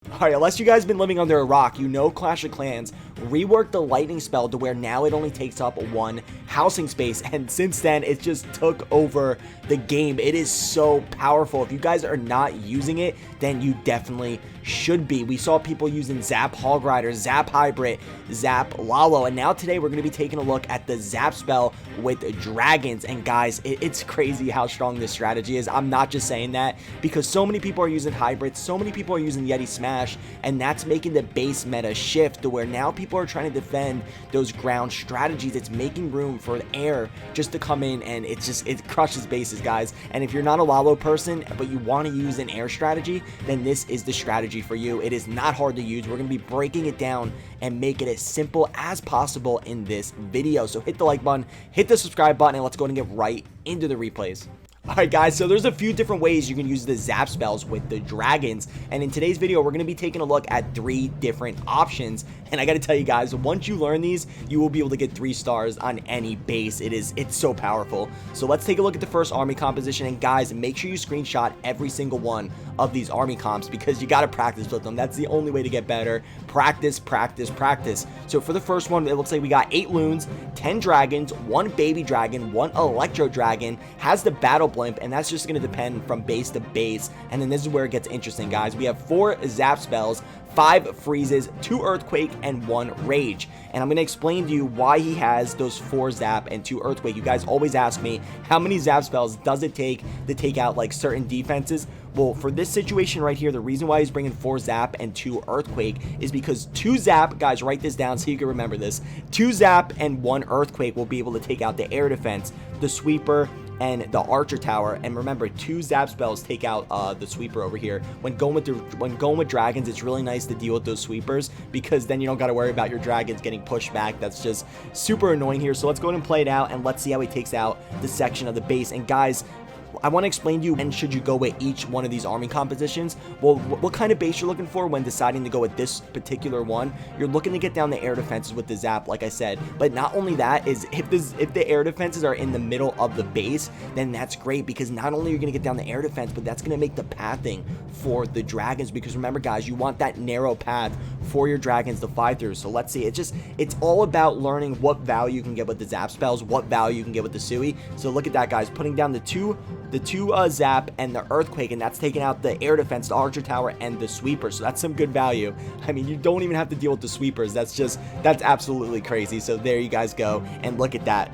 Alright, unless you guys been living under a rock, you know Clash of Clans reworked the lightning spell to where now it only takes up one housing space, and since then it just took over the game. It is so powerful. If you guys are not using it, then you definitely should be. We saw people using Zap Hog Rider, Zap Hybrid, Zap Lalo, and now today we're going to be taking a look at the Zap spell with Dragons. And guys, it's crazy how strong this strategy is. I'm not just saying that because so many people are using Hybrids, so many people are using Yeti Smash, and that's making the base meta shift to where now people are trying to defend those ground strategies. It's making room for the air just to come in, and it crushes bases, guys. And if you're not a Lalo person but you want to use an air strategy, then this is the strategy for you. It is not hard to use. We're going to be breaking it down and make it as simple as possible in this video. So hit the like button, hit the subscribe button, and let's go ahead and get right into the replays. Alright guys, so there's a few different ways you can use the Zap spells with the Dragons, and in today's video we're going to be taking a look at 3 different options. And I gotta tell you guys, once you learn these, you will be able to get 3 stars on any base. It's so powerful. So let's take a look at the first army composition, and guys, make sure you screenshot every single one of these army comps because you gotta practice with them. That's the only way to get better. Practice, practice, practice. So for the first one, it looks like we got 8 loons, 10 dragons, 1 baby dragon, 1 electro dragon, has the battle blimp, and that's just going to depend from base to base. And then this is where it gets interesting, guys. We have 4 Zap spells, 5 freezes, 2 earthquake, and 1 rage. And I'm going to explain to you why he has those 4 zap and 2 earthquake. You guys always ask me, how many zap spells does it take to take out like certain defenses? Well, for this situation right here, the reason why he's bringing 4 zap and 2 earthquake is because 2 zap, guys, write this down so you can remember this, 2 zap and 1 earthquake will be able to take out the air defense, the sweeper, and the archer tower. And remember, 2 zap spells take out the sweeper over here. When going with dragons, it's really nice to deal with those sweepers because then you don't got to worry about your dragons getting pushed back. That's just super annoying here. So let's go ahead and play it out, and let's see how he takes out the section of the base. And guys, I want to explain to you when should you go with each one of these army compositions. Well, what kind of base you're looking for when deciding to go with this particular one. You're looking to get down the air defenses with the zap, like I said. But not only that, is if the air defenses are in the middle of the base, then that's great because not only are you going to get down the air defense, but that's going to make the pathing for the dragons. Because remember, guys, you want that narrow path for your dragons to fly through. So let's see. It's all about learning what value you can get with the zap spells, what value you can get with the Sui. So look at that, guys, putting down the two zap and the earthquake, and that's taking out the air defense, the archer tower, and the sweeper. So that's some good value. I mean, you don't even have to deal with the sweepers. That's absolutely crazy. So there you guys go, and look at that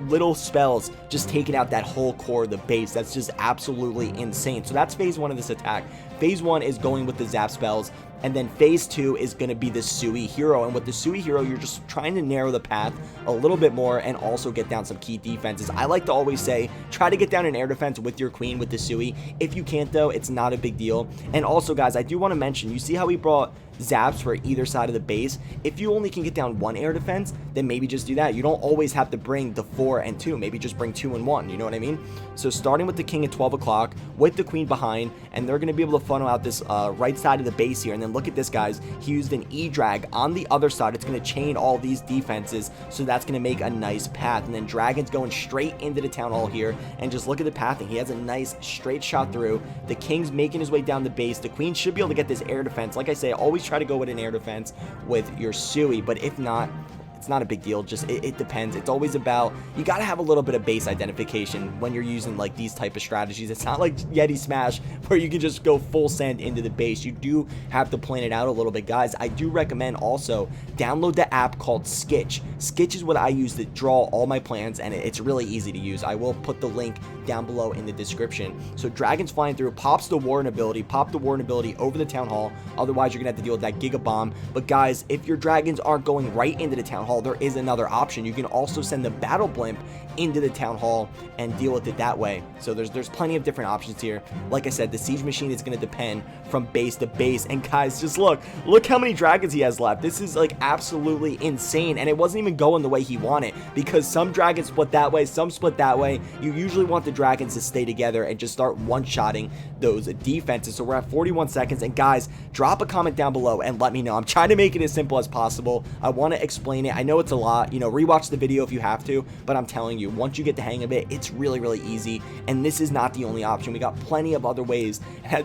little spells just taking out that whole core of the base. That's just absolutely insane. So that's phase 1 of this attack. Phase 1 is going with the zap spells, and then phase 2 is going to be the Sui hero. And with the Sui hero, you're just trying to narrow the path a little bit more and also get down some key defenses. I like to always say, try to get down an air defense with your queen with the Sui. If you can't though, it's not a big deal. And also, guys, I do want to mention, you see how he brought zaps for either side of the base? If you only can get down 1 air defense, then maybe just do that. You don't always have to bring the 4 and 2. Maybe just bring 2 and 1. You know what I mean? So starting with the king at 12 o'clock with the queen behind, and they're going to be able to funnel out this right side of the base here. And then look at this, guys. He used an E-drag on the other side. It's going to chain all these defenses, so that's going to make a nice path. And then dragons going straight into the town hall here, and just look at the pathing. He has a nice straight shot through. The king's making his way down the base. The queen should be able to get this air defense. Like I say, always try to go with an air defense with your Sui, but if not, it's not a big deal. Just it depends. It's always about, you got to have a little bit of base identification when you're using like these type of strategies. It's not like Yeti Smash where you can just go full send into the base. You do have to plan it out a little bit, guys. I do recommend also download the app called Skitch. Skitch is what I use to draw all my plans, and it's really easy to use. I will put the link down below in the description. So dragons flying through, pops the warden ability, pop the warden ability over the town hall. Otherwise, you're gonna have to deal with that giga bomb. But guys, if your dragons aren't going right into the town hall, there is another option. You can also send the battle blimp into the town hall and deal with it that way. So there's plenty of different options here. Like I said, the siege machine is going to depend from base to base. And guys, just look how many dragons he has left. This is like absolutely insane, and it wasn't even going the way he wanted because some dragons split that way, some split that way. You usually want the dragons to stay together and just start one-shotting those defenses. So we're at 41 seconds, and guys, drop a comment down below and let me know. I'm trying to make it as simple as possible. I want to explain it. I know it's a lot, you know, rewatch the video if you have to, but I'm telling you, once you get the hang of it, it's really, really easy. And this is not the only option. We got plenty of other ways.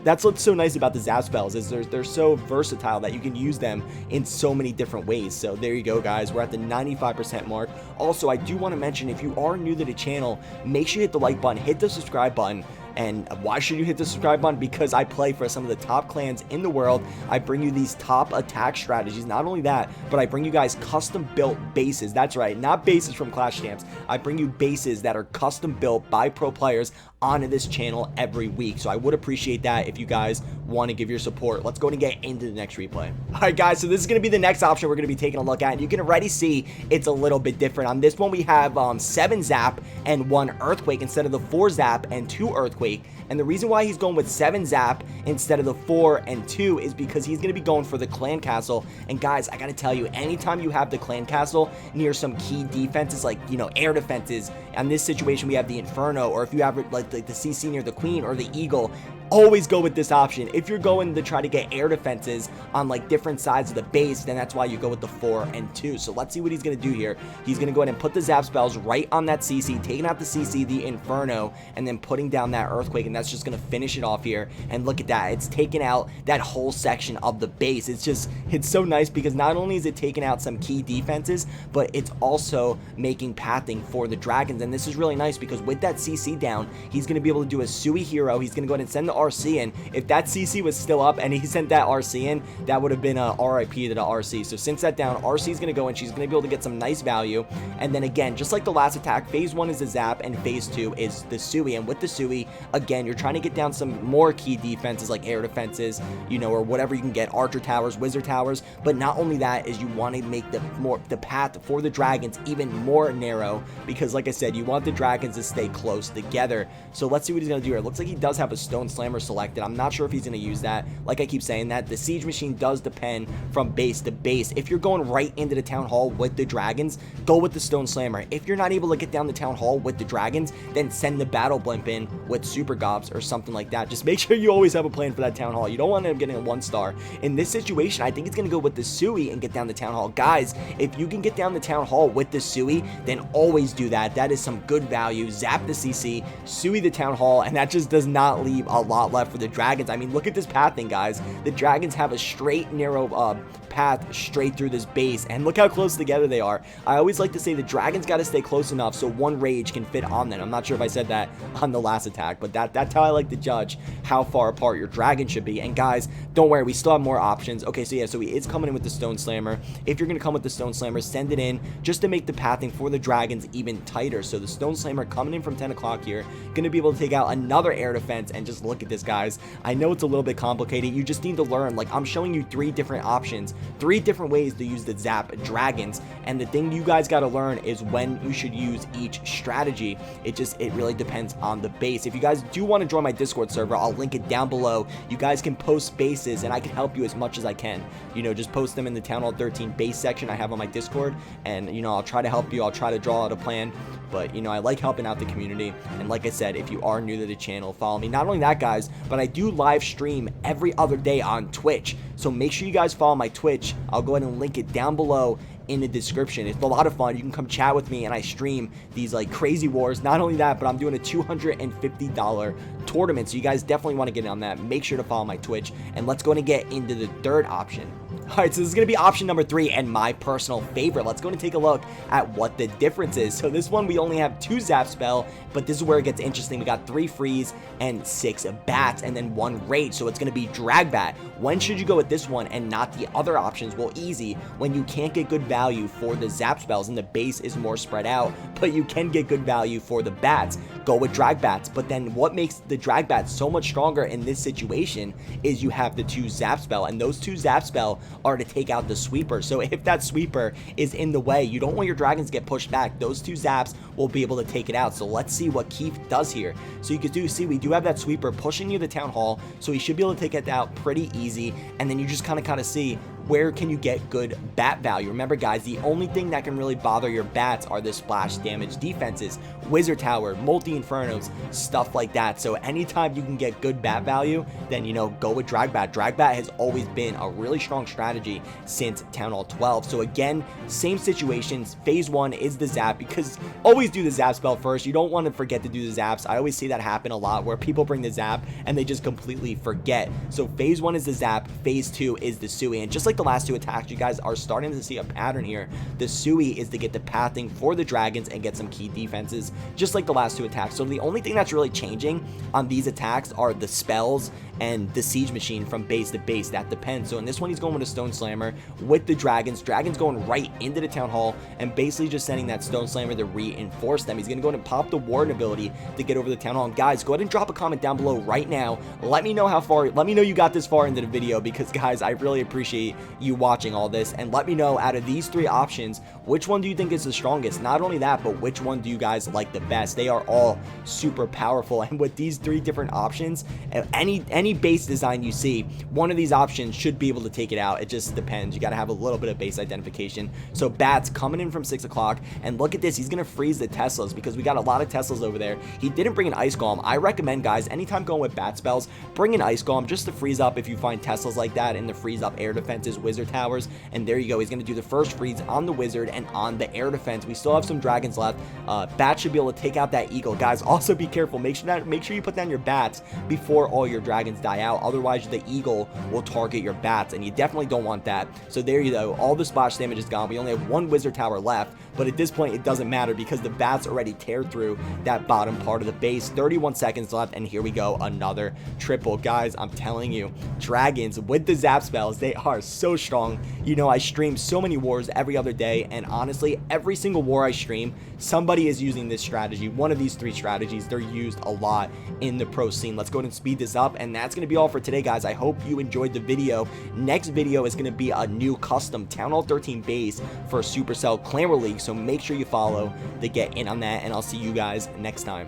That's what's so nice about the zap spells, is they're so versatile that you can use them in so many different ways. So there you go, guys. We're at the 95% mark. Also, I do want to mention, if you are new to the channel, make sure you hit the like button, hit the subscribe button. And why should you hit the subscribe button? Because I play for some of the top clans in the world. I bring you these top attack strategies. Not only that, but I bring you guys custom built bases. That's right, not bases from Clash Champs. I bring you bases that are custom built by pro players onto this channel every week. So I would appreciate that if you guys want to give your support. Let's go and get into the next replay. All right, guys, so this is going to be the next option we're going to be taking a look at. And you can already see it's a little bit different. On this one, we have 7 zap and 1 earthquake instead of the 4 zap and 2 earthquake. And the reason why he's going with 7 zap instead of the 4 and 2 is because he's going to be going for the clan castle. And guys, I got to tell you, anytime you have the clan castle near some key defenses, like, you know, air defenses, in this situation we have the Inferno, or if you have like the CC near the Queen or the Eagle, always go with this option. If you're going to try to get air defenses on like different sides of the base, then that's why you go with the 4 and 2. So let's see what he's going to do here. He's going to go ahead and put the zap spells right on that CC, taking out the CC, the Inferno, and then putting down that earthquake, and that's just going to finish it off here. And look at that, it's taken out that whole section of the base. It's so nice because not only is it taking out some key defenses, but it's also making pathing for the dragons. And this is really nice because with that CC down, he's going to be able to do a Sui hero. He's going to go ahead and send the RC in. If that CC was still up and he sent that RC in, that would have been a RIP to the RC. So since that down, RC is going to go and she's going to be able to get some nice value. And then again, just like the last attack, phase 1 is the zap and phase 2 is the Sui. And with the Sui, again, you're trying to get down some more key defenses like air defenses, you know, or whatever you can get, archer towers, wizard towers. But not only that, is you want to make the path for the dragons even more narrow, because like I said, you want the dragons to stay close together. So let's see what he's going to do here. It looks like he does have a stone slammer selected. I'm not sure if he's going to use that. Like I keep saying, that the siege machine does depend from base to base. If you're going right into the town hall with the dragons, go with the stone slammer. If you're not able to get down the town hall with the dragons, then send the battle blimp in with super gobs or something like that. Just make sure you always have a plan for that town hall. You don't want to end up getting a 1-star. In this situation, I think it's going to go with the Sui and get down the town hall. Guys, if you can get down the town hall with the Sui, then always do that. That is some good value. Zap the CC, Sui the town hall, and that just does not leave a lot left for the dragons. I mean, look at this pathing, guys. The dragons have a straight, narrow path straight through this base, and look how close together they are. I always like to say the dragons got to stay close enough so one rage can fit on them. I'm not sure if I said that on the last attack, but that's how I like to judge how far apart your dragon should be. And guys, don't worry, we still have more options. Okay, so yeah, so he is coming in with the stone slammer. If you're gonna come with the stone slammer, send it in just to make the pathing for the dragons even tighter. So the stone slammer coming in from 10 o'clock here, gonna be able to take out another air defense. And just look at this, guys. I know it's a little bit complicated. You just need to learn. Like, I'm showing you 3 different options, 3 different ways to use the zap dragons, and the thing you guys got to learn is when you should use each strategy. It really depends on the base. If you guys do want to join my Discord server, I'll link it down below. You guys can post bases and I can help you as much as I can. You know, just post them in the Town Hall 13 base section I have on my Discord, and you know, I'll try to help you. I'll try to draw out a plan. But you know, I like helping out the community, and like I said, if you are new to the channel, follow me. Not only that, guys, but I do live stream every other day on Twitch, so make sure you guys follow my Twitch. I'll go ahead and link it down below in the description. It's a lot of fun. You can come chat with me, and I stream these like crazy wars. Not only that, but I'm doing a $250 tournament, so you guys definitely want to get in on that. Make sure to follow my Twitch, and let's go and get into the third option. Alright, so this is going to be option number 3 and my personal favorite. Let's go and take a look at what the difference is. So this one, we only have 2 zap spell, but this is where it gets interesting. We got 3 freeze and 6 bats and then 1 rage. So it's going to be drag bat. When should you go with this one and not the other options? Well, easy. When you can't get good value for the zap spells and the base is more spread out, but you can get good value for the bats, go with drag bats. But then what makes the drag bats so much stronger in this situation is you have the 2 zap spell, and those 2 zap spell are to take out the sweeper. So if that sweeper is in the way, you don't want your dragons to get pushed back. Those 2 zaps will be able to take it out. So let's see what Keith does here. So you can see we do have that sweeper pushing near the town hall, so he should be able to take it out pretty easy. And then you just kind of see where can you get good bat value. Remember, guys, the only thing that can really bother your bats are the splash damage defenses. Wizard Tower, multi-infernos, stuff like that. So anytime you can get good bat value, then, you know, go with drag bat. Drag bat has always been a really strong strategy since Town Hall 12. So again, same situations. Phase 1 is the zap, because always do the zap spell first. You don't want to forget to do the zaps. I always see that happen a lot where people bring the zap and they just completely forget. So phase 1 is the zap, phase 2 is the Sui, and just like the last 2 attacks, you guys are starting to see a pattern here. The Sui is to get the pathing for the dragons and get some key defenses, just like the last 2 attacks. So the only thing that's really changing on these attacks are the spells and the siege machine from base to base. That depends. So in this one, he's going with a stone slammer with the dragons. Dragons going right into the town hall and basically just sending that stone slammer to reinforce them. He's going to go and pop the warden ability to get over the town hall. And guys, go ahead and drop a comment down below right now. Let me know how far, let me know you got this far into the video, because guys, I really appreciate you watching all this. And let me know, out of these 3 options, which one do you think is the strongest? Not only that, but which one do you guys like the best? They are all super powerful. And with these 3 different options, any base design you see, one of these options should be able to take it out. It just depends. You got to have a little bit of base identification. So bats coming in from 6 o'clock, and look at this. He's going to freeze the Teslas because we got a lot of Teslas over there. He didn't bring an ice golem. I recommend, guys, anytime going with bat spells, bring an ice golem just to freeze up if you find Teslas like that, and to freeze up air defenses, wizard towers. And there you go. He's going to do the first freeze on the wizard and on the air defense. We still have some dragons left. Bats should be able to take out that eagle. Guys, also be careful. Make sure you put down your bats before all your dragons die out. Otherwise, the eagle will target your bats, and you definitely don't want that. So there you go. All the splash damage is gone. We only have 1 wizard tower left, but at this point, it doesn't matter because the bats already tear through that bottom part of the base. 31 seconds left, and here we go. Another triple. Guys, I'm telling you, dragons with the zap spells, they are so strong. You know, I stream so many wars every other day, and honestly, every single war I stream, somebody is using this strategy. One of these 3 strategies, they're used a lot in the pro scene. Let's go ahead and speed this up, and that's going to be all for today, guys. I hope you enjoyed the video. Next video is going to be a new custom Town Hall 13 base for Supercell Clan War League, so make sure you follow to get in on that, and I'll see you guys next time.